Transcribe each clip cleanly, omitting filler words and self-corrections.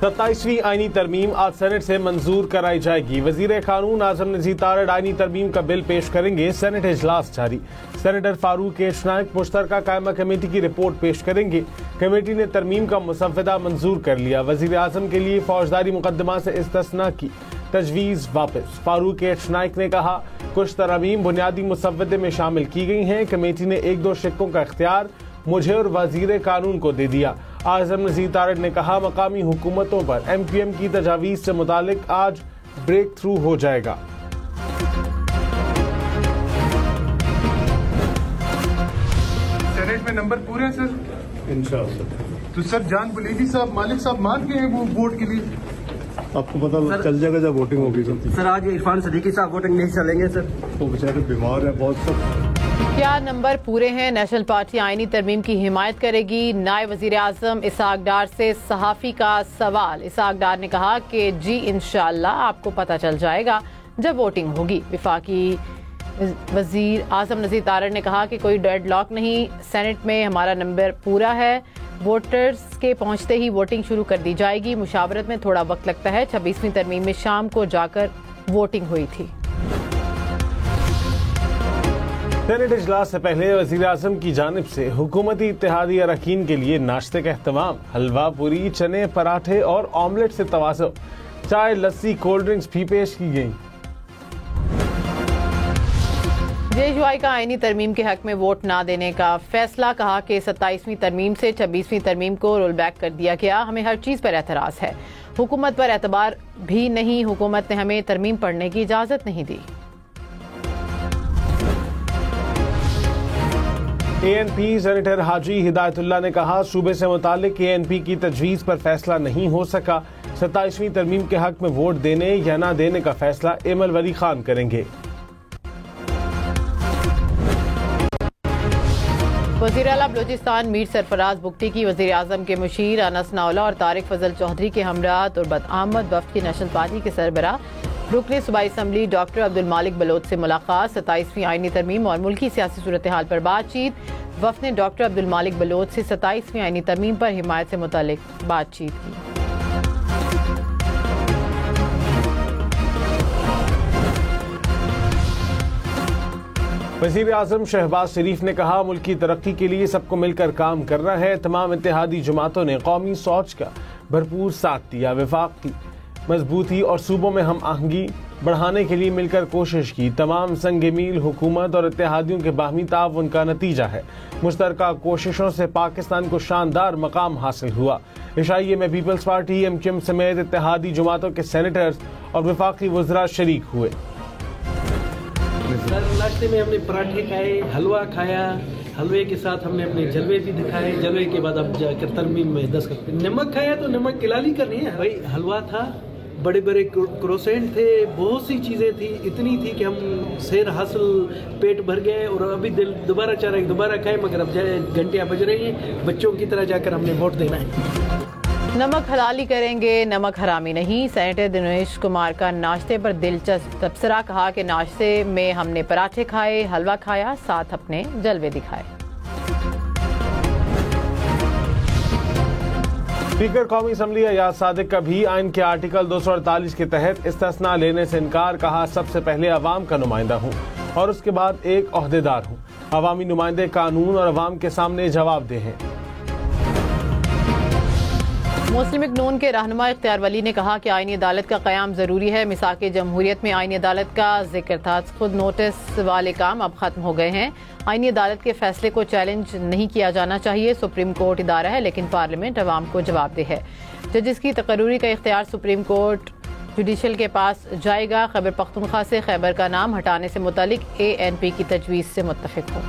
27वीं आईनी तरमीम आज सेनेट से मंजूर कराई जाएगी। वजीर कानून आजम नजीर तारड़ आईनी तरमीम का बिल पेश करेंगे। सेनेट इजलास जारी। सेनेटर फारूक एच नाइक मुश्तरका कायमा कमेटी की रिपोर्ट पेश करेंगे। कमेटी ने तरमीम का मुसव्वदा मंजूर कर लिया। वजीर आजम के लिए फौजदारी मुकदमा से इस्तिस्ना की तजवीज़ वापस। फारूक एच नाइक ने कहा, कुछ तरमीम बुनियादी मुसव्वदे में शामिल की गई हैं। कमेटी ने 1-2 शिक्कों का इख्तियार मुझे और वजीर कानून को दे दिया। आजम नजीर तारड़ ने कहा, मकामी हुकूमतों पर MQM की तजावीज़ से मुतालिक आज ब्रेक थ्रू हो जाएगा। सेनेट में नंबर पूरे हैं सर, इंशाअल्लाह। तो सर जान बुलेदी साहब मालिक साहब मान गए हैं वो वोट के लिए? आपको पता चल जाएगा जब वोटिंग होगी। सर आज इरफान सदीकी साहब वोटिंग नहीं चलेंगे सर, वो बेचारे बीमार है बहुत। सब क्या नंबर पूरे हैं? नेशनल पार्टी आईनी तरमीम की हिमायत करेगी। नायब वजीर आजम इसाक डार से सहाफ़ी का सवाल। इसाक डार ने कहा कि जी इंशाअल्लाह आपको पता चल जाएगा जब वोटिंग होगी। विफाकी वजीर आजम नजीर तारड़ ने कहा कि कोई डेडलॉक नहीं, सेनेट में हमारा नंबर पूरा है। वोटर्स के पहुंचते ही वोटिंग शुरू कर दी जाएगी। मुशावरत में थोड़ा वक्त लगता है। 26वीं तरमीम में शाम को जाकर वोटिंग हुई थी। सेनेट इजलास से पहले वजीर आजम की जानिब से हुकूमती इत्तेहादी अरकान के लिए नाश्ते का अहतमाम। हलवा पूरी, चने, पराठे और ऑमलेट से तवाज़ो। चाय, लस्सी, कोल्ड ड्रिंक्स भी पेश की गई। JUI का आईनी तरमीम के हक में वोट ना देने का फैसला। कहा कि 27वीं तरमीम से 26वीं तरमीम को रोल बैक कर दिया गया। हमें हर चीज़ पर एतराज़ है। हुकूमत पर एतबार भी नहीं। हुकूमत ने हमें तरमीम पढ़ने की इजाज़त नहीं दी। ANP सेनेटर हाजी हिदायतुल्लाह ने कहा, सूबे से मुतालिक ANP की तजवीज़ पर फैसला नहीं हो सका। 27वीं तरमीम के हक में वोट देने या ना देने का फैसला एमल वली खान करेंगे। वज़ीर आला बलूचिस्तान मीर सरफराज बुगटी की वज़ीर आज़म के मुशीर अनस नाउला और तारिक फजल चौधरी के हमरा तुरबत अहमद वफ्द की नेशनल पार्टी के सरबराह रुकने सूबाई असम्बली डॉक्टर अब्दुल मालिक बलोच से मुलाकात। 27वीं आईनी तरमीम और मुल्की सियासी सूरत हाल पर बातचीत। वफ्द ने डॉक्टर अब्दुल मालिक बलोच से 27वीं आईनी तरमीम पर हिमायत से मुतालिक बातचीत की। वज़ीर आज़म शहबाज शरीफ ने कहा, मुल्क की तरक्की के लिए सबको मिलकर काम करना है। तमाम इत्तेहादी जमातों ने कौमी सोच का भरपूर साथ दिया। वफाक की मजबूती और सूबों में हम आहंगी बढ़ाने के लिए मिलकर कोशिश की। तमाम संग मील हुकूमत और इत्तेहादियों के बाहमी ताउन का नतीजा है। मुश्तरका कोशिशों से पाकिस्तान को शानदार मकाम हासिल हुआ। इशाइये में पीपल्स पार्टी MQM समेत इत्तेहादी जमातों के सेनेटर्स और वफाकी वज़रा शरीक हुए। सर नाश्ते में हमने पराठे खाए, हलवा खाया, हलवे के साथ हमने अपने जलवे भी दिखाए। जलवे के बाद अब जाकर तरमीम में 10 नमक खाया तो नमक किलाली करनी है भाई। हलवा था, बड़े बड़े क्रोसेंट थे, बहुत सी चीज़ें थी, इतनी थी कि हम सैर हासिल पेट भर गए और अभी दिल दोबारा चाह रहा है दोबारा खाए, मगर अब घंटियाँ बज रही हैं। बच्चों की तरह जाकर हमने वोट देना है। नमक हलाली करेंगे, नमक हरामी नहीं। सेनेटर दिनेश कुमार का नाश्ते पर दिलचस्प तबसरा। कहा कि नाश्ते में हमने पराठे खाए, हलवा खाया, साथ अपने जलवे दिखाए। स्पीकर कौमी असम्बली अयाज सादिक का भी आइन के आर्टिकल 248 के तहत इस्तिस्ना लेने से इनकार। कहा, सबसे पहले अवाम का नुमाइंदा हूँ और उसके बाद एक ओहदेदार हूँ। अवामी नुमाइंदे कानून और अवाम के सामने जवाबदेह हैं। मुस्लिम लीग नून के रहनुमा इख्तियार वली ने कहा कि आईनी अदालत का क़याम ज़रूरी है। मिसाक़ जमहूरियत में आईनी अदालत का जिक्र था। खुद नोटिस वाले काम अब ख़त्म हो गए हैं। आईनी अदालत के फैसले को चैलेंज नहीं किया जाना चाहिए। सुप्रीम कोर्ट इदारा है लेकिन पार्लियामेंट अवाम को जवाबदेह है। जजिस की तकर्रुरी का इख्तियार सुप्रीम कोर्ट जुडिशल के पास जाएगा। खैबर पख्तूनख्वा से खैबर का नाम हटाने से मुतालिक ANP की तजवीज़ से मुत्तफिक हो।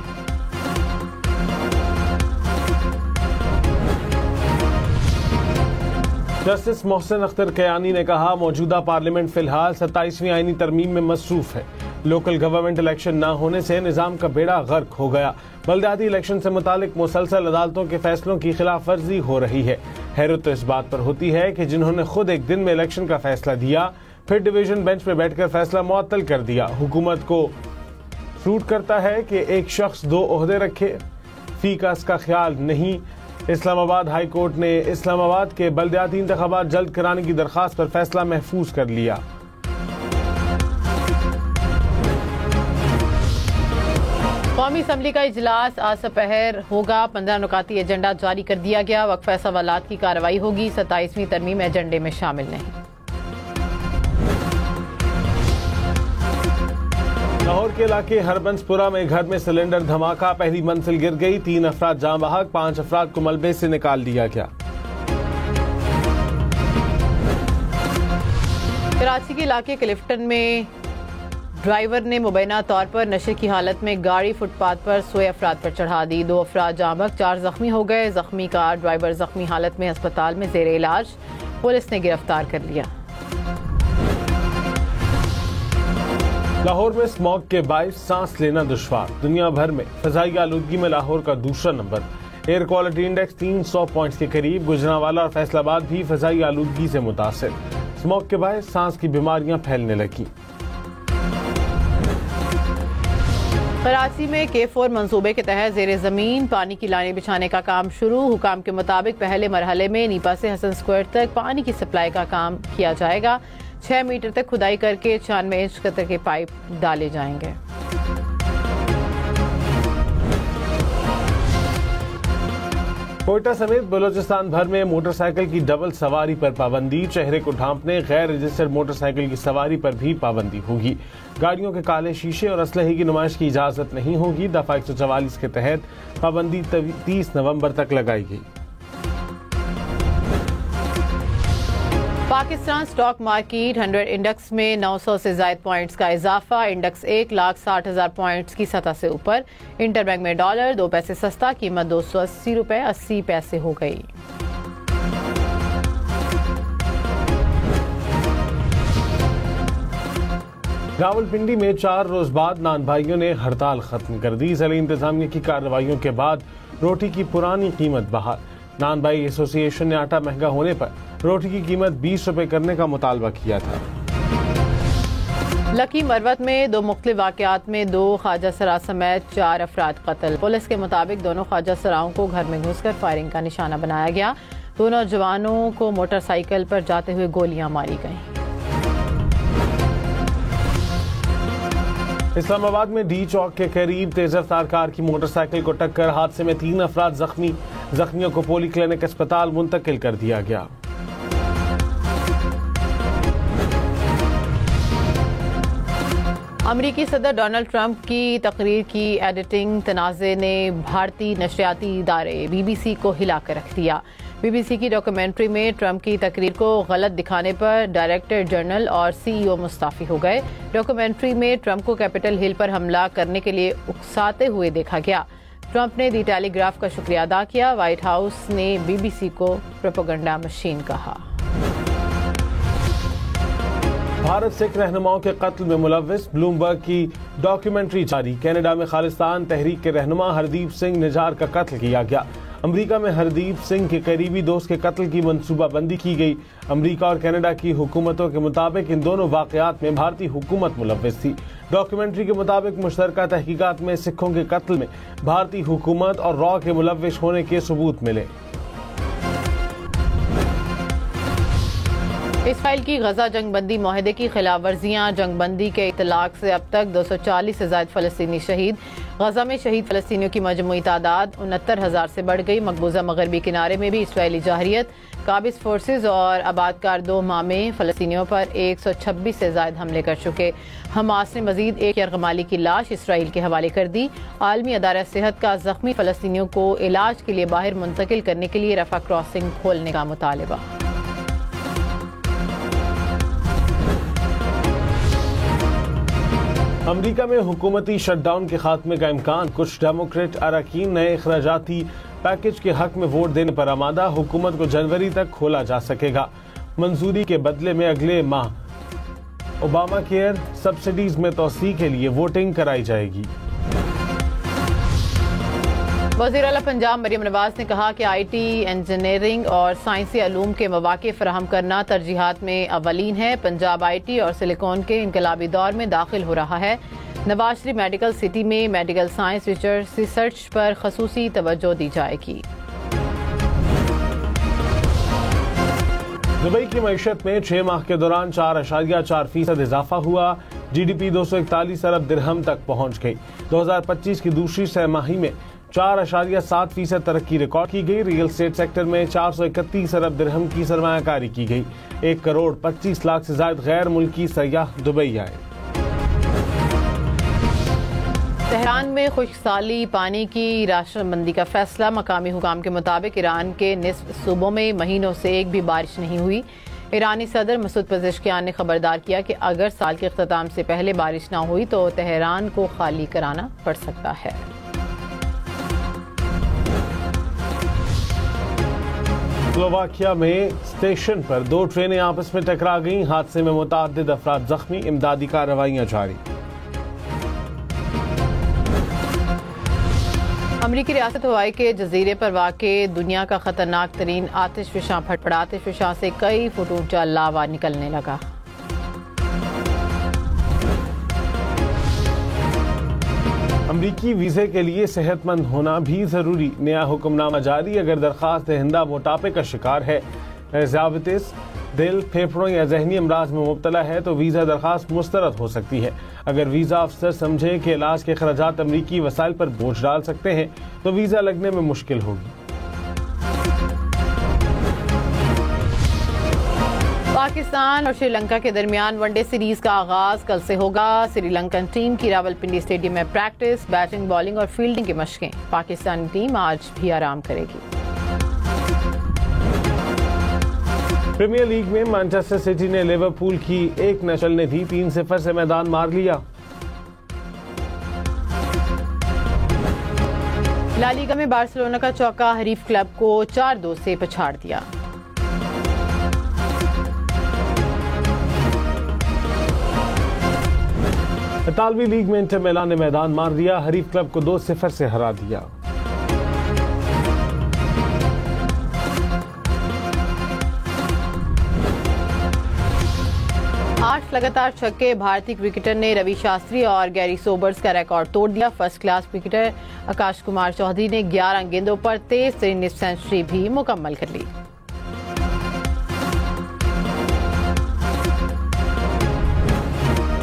जस्टिस मोहसिन अख्तर कयानी ने कहा, मौजूदा पार्लियामेंट फिलहाल 27वीं आईनी तरमीम में मसरूफ है। लोकल गवर्नमेंट इलेक्शन न होने से निज़ाम का बेड़ा गर्क हो गया। बल्दियाती इलेक्शन से मुतालिक मुसलसल अदालतों के फैसलों की खिलाफ वर्जी हो रही है। हैरत तो इस बात पर होती है कि जिन्होंने खुद एक दिन में इलेक्शन का फैसला दिया फिर डिवीजन बेंच पर बैठकर फैसला मुअत्तल कर दिया। हुकूमत को सूट करता है कि एक शख्स 2 ओहदे रखे, फी का इसका ख्याल नहीं इस्लामाबाद हाई कोर्ट ने इस्लामाबाद के बल्दियाती इंतखाबात जल्द कराने की दरखास्त पर फैसला महफूज कर लिया। कौमी असम्बली का इजलास आज दोपहर होगा। 15 नुकाती एजेंडा जारी कर दिया गया। वक्फा सवालात की कार्रवाई होगी। 27वीं तरमीम एजेंडे में शामिल नहीं। लाहौर के इलाके हरबंसपुरा में घर में सिलेंडर धमाका, पहली मंजिल गिर गई, 3 अफराद जाँ बहक, 5 अफराद को मलबे से निकाल दिया गया। कराची के इलाके क्लिफ्टन में ड्राइवर ने मुबैना तौर पर नशे की हालत में गाड़ी फुटपाथ पर सोए अफराद पर चढ़ा दी। 2 अफराद जाँ बहक, 4 जख्मी हो गए। जख्मी कार ड्राइवर जख्मी हालत में अस्पताल में जेर इलाज, पुलिस ने गिरफ्तार कर लिया। लाहौर में स्मॉग के बाइस सांस लेना दुश्वार, दुनिया भर में फजाई आलूदगी में लाहौर का दूसरा number. Air quality index 300 points के करीब। गुजरांवाला और फैसलाबाद भी फजाई आलूदगी से मुतासिर। स्मॉग के बाइस सांस की बीमारियां फैलने लगी। कराची में K4 मंसूबे के तहत जेर जमीन पानी की लाइनें बिछाने का काम शुरू। हुकाम के मुताबिक पहले मरहले में नीपा से हसन स्क्वायर तक पानी की सप्लाई का काम किया जाएगा। 6 मीटर तक खुदाई करके 96 इंच कतर के पाइप डाले जाएंगे। कोयटा समेत बलोचिस्तान भर में मोटरसाइकिल की डबल सवारी पर पाबंदी। चेहरे को ढांपने गैर रजिस्टर्ड मोटरसाइकिल की सवारी पर भी पाबंदी होगी। गाड़ियों के काले शीशे और असलहे की नुमाइश की इजाजत नहीं होगी। दफा 144 के तहत पाबंदी 30 नवंबर तक लगाई गई। पाकिस्तान स्टॉक मार्केट 100 इंडेक्स में 900 से ज्यादा पॉइंट्स का इजाफा। इंडेक्स 1,60,000 पॉइंट्स की सतह से ऊपर। इंटरबैंक में डॉलर 2 पैसे सस्ता, कीमत 280 रुपए 80 पैसे हो गई। रावलपिंडी में 4 रोज बाद नान भाइयों ने हड़ताल खत्म कर दी। जिला इंतजामिया की कार्रवाइयों के बाद रोटी की पुरानी कीमत बहाल। नान भाई एसोसिएशन ने आटा महंगा होने पर रोटी की कीमत 20 रुपए करने का मुतालबा किया था। लकी मरवत में 2 मुख्तलिफ वाकयात में 2 ख्वाजा सरा समेत 4 अफराद कत्ल। पुलिस के मुताबिक दोनों ख्वाजा सराओं को घर में घुसकर फायरिंग का निशाना बनाया गया। दोनों जवानों को मोटरसाइकिल पर जाते हुए गोलियां मारी गईं। इस्लामाबाद में डी चौक के करीब तेज रफ्तार कार की मोटरसाइकिल को टक्कर, हादसे में 3 अफराद जख्मी। जख्मियों को पोली क्लिनिक अस्पताल मुंतकिल कर दिया गया। अमरीकी सदर डोनाल्ड ट्रंप की तकरीर की एडिटिंग तनाज़े ने भारतीय नशरियाती इदारे BBC को हिला कर रख दिया। BBC की डॉक्यूमेंट्री में ट्रंप की तकरीर को गलत दिखाने पर डायरेक्टर जनरल और CEO मुस्ताफी हो गए। डॉक्यूमेंट्री में ट्रंप को कैपिटल हिल पर हमला करने के लिए उकसाते हुए देखा गया। ट्रंप ने दी टेलीग्राफ का शुक्रिया अदा किया। व्हाइट हाउस ने BBC को प्रोपेगेंडा मशीन कहा। भारत सिख रहनुमाओं के कत्ल में मुलव्विस, ब्लूमबर्ग की डॉक्यूमेंट्री जारी। कनाडा में खालिस्तान तहरीक के रहनुमा हरदीप सिंह निजार का कत्ल किया गया। अमेरिका में हरदीप सिंह के करीबी दोस्त के कत्ल की मंसूबाबंदी की गई। अमेरिका और कनाडा की हुकूमतों के मुताबिक इन दोनों वाकयात में भारतीय हुकूमत मुलव्विस थी। डॉक्यूमेंट्री के मुताबिक मुश्तरका तहकीकात में सिखों के कत्ल में भारतीय हुकूमत और रॉ के मुलव्विस होने के सबूत मिले। इसराइल की गजा जंगबंदी माहदे की खिलाफ वर्जियाँ। जंगबंदी के इतलाक से अब तक 240 से ज्यादा फलस्तीनी शहीद। गजा में शहीद फलस्तीनियों की मजमूई तादाद 69,000 से बढ़ गई। मकबूजा मगरबी किनारे में भी इसराइली जाहिरियत, काबिज फोर्सेज और आबादकार 2 माह में फलस्तीनियों पर 126 से ज्यादा हमले कर चुके। हमास ने मजीद एक यरगमाली की लाश इसराइल के हवाले कर दी। आलमी अदारा सेहत का जख्मी फलस्तीनियों को इलाज के लिए बाहर मुंतकिल करने के लिए रफा क्रॉसिंग खोलने का मुतालबा। अमेरिका में हुकूमती शटडाउन के खात्मे का इम्कान। कुछ डेमोक्रेट अरकान नए इखराजाती पैकेज के हक में वोट देने पर आमादा। हुकूमत को जनवरी तक खोला जा सकेगा। मंजूरी के बदले में अगले माह ओबामा केयर सब्सिडीज में तोसी के लिए वोटिंग कराई जाएगी। वज़ीर आला पंजाब मरियम नवाज ने कहा कि IT, इंजीनियरिंग और साइंसी अलूम के मौक़े फराहम करना तरजीहात में अवलीन है। पंजाब IT और सिलिकॉन के इनकलाबी दौर में दाखिल हो रहा है। नवाज शरीफ मेडिकल सिटी में मेडिकल साइंस रिसर्च पर खसूसी तवज्जो दी जाएगी। दुबई की मईशत में 6 माह के दौरान 4.4% इजाफा हुआ। GDP 241 अरब दिरहम तक पहुंच गई। 2025 की दूसरी छमाही में 4.7% तरक्की रिकॉर्ड की गई। रियल एस्टेट सेक्टर में 431 अरब दिरहम की सरमायाकारी की गई। 1 करोड़ 25 लाख से ज्यादा गैर मुल्की सयाह दुबई आए। तेहरान में खुश्कसाली पानी की राशनबंदी का फैसला। मकामी हुकाम के मुताबिक ईरान के निस्फ सूबों में महीनों से एक भी बारिश नहीं हुई। ईरानी सदर मसूद पेज़ेश्कियान ने खबरदार किया कि अगर साल के इख्तिताम से पहले बारिश ना हुई तो तेहरान को खाली कराना पड़ सकता है। स्लोवाकिया में स्टेशन पर 2 ट्रेनें आपस में टकरा गईं। हादसे में मुतअद्दिद अफराद जख्मी। इमदादी कार्रवाइयां जारी। अमरीकी रियासत हवाई के जजीरे पर वाक़े दुनिया का खतरनाक तरीन आतिशफशां फटफड़ा। आतिशफशां से कई फुट ऊंचा लावा निकलने लगा। अमरीकी वीजे के लिए सेहतमंद होना भी जरूरी। नया हुक्मनामा जारी। अगर दरखास्त दहिंदा मोटापे का शिकार है, ज़ियाबतीस, दिल, फेफड़ों या जहनी अमराज में मुब्तला है तो वीजा दरखास्त मुस्तरद हो सकती है। अगर वीजा अफसर समझे कि इलाज के खर्चात अमरीकी वसाइल पर बोझ डाल सकते हैं तो वीजा लगने में मुश्किल होगी। पाकिस्तान और श्रीलंका के दरमियान वनडे सीरीज का आगाज कल से होगा। श्रीलंकन टीम की रावलपिंडी स्टेडियम में प्रैक्टिस, बैटिंग, बॉलिंग और फील्डिंग की मशकें। पाकिस्तानी टीम आज भी आराम करेगी। प्रीमियर लीग में मैनचेस्टर सिटी ने लिवरपूल की 1 न चलने दी। 3-0 से मैदान मार लिया। ला लीगा में बार्सिलोना का चौका हरीफ क्लब को 4-2 से पछाड़ दिया। इतालवी लीग में इंटर मिलान ने मैदान मार दिया। हरीफ क्लब को 2-0 से हरा दिया। आठ लगातार छक्के भारतीय क्रिकेटर ने रवि शास्त्री और गैरी सोबर्स का रिकॉर्ड तोड़ दिया। First class cricketer Akash Kumar Chaudhary ने 11 गेंदों पर तेज तरीन सेंचुरी भी मुकम्मल कर ली।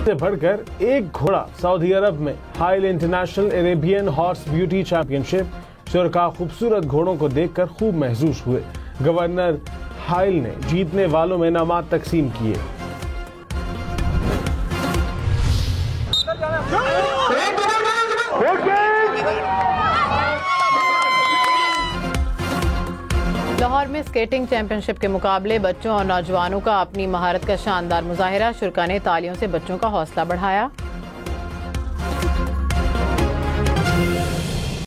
से बढ़कर एक घोड़ा सऊदी अरब में Hail international Arabian horse beauty championship. शुरका खूबसूरत घोड़ों को देखकर खूब महसूस हुए। गवर्नर हाइल ने जीतने वालों में इनामात तकसीम किए। लाहौर में स्केटिंग चैंपियनशिप के मुकाबले बच्चों और नौजवानों का अपनी महारत का शानदार मुजाहिरा। शुरका ने तालियों से बच्चों का हौसला बढ़ाया।